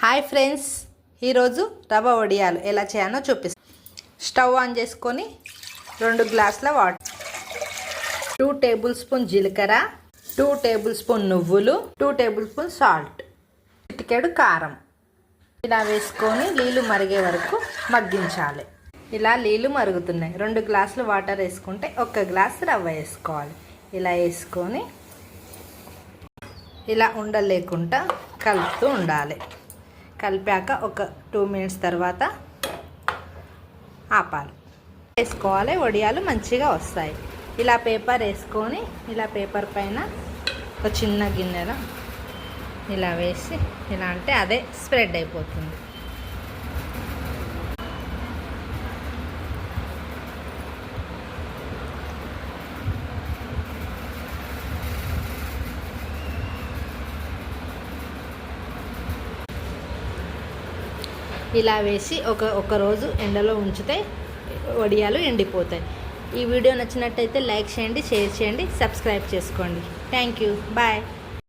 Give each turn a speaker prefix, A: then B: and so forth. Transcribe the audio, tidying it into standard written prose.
A: Hi friends, ఈరోజు రవ్వ వడియాలు ఎలా చేయాలో చూపిస్తాను. స్టవ్ ఆన్ చేసుకొని 2 గ్లాసుల వాటర్, 2 టేబుల్ స్పూన్ జీలకర్ర, 2 టేబుల్ స్పూన్ నువ్వులు, 2 టేబుల్ స్పూన్ సాల్ట్, చిటికెడు కారం ఇలా వేసుకొని నీళ్ళు మరిగే వరకు మగ్గించాలి. ఇలా నీళ్ళు మరుగుతున్నాయి. 2 గ్లాసులు వాటర్ వేసుకుంటే 1 గ్లాసు రవ్వ వేసుకోవాలి. ఇలా వేసుకొని ఇలా ఉండలేకుండా కలుపుతూ ఉండాలి. కలిపాక ఒక 2 మినిట్స్ తర్వాత ఆపాలి. వేసుకోవాలి. వడియాలు మంచిగా వస్తాయి. ఇలా పేపర్ వేసుకొని ఇలా పేపర్ పైన ఒక చిన్న గిన్నెలో ఇలా వేసి ఇలా అంటే అదే స్ప్రెడ్ అయిపోతుంది. ఇలా వేసి ఒక రోజు ఎండలో ఉంచితే వడియాలు ఎండిపోతాయి. ఈ వీడియో నచ్చినట్టయితే లైక్ చేయండి, షేర్ చేయండి, సబ్స్క్రైబ్ చేసుకోండి. Thank you. బాయ్.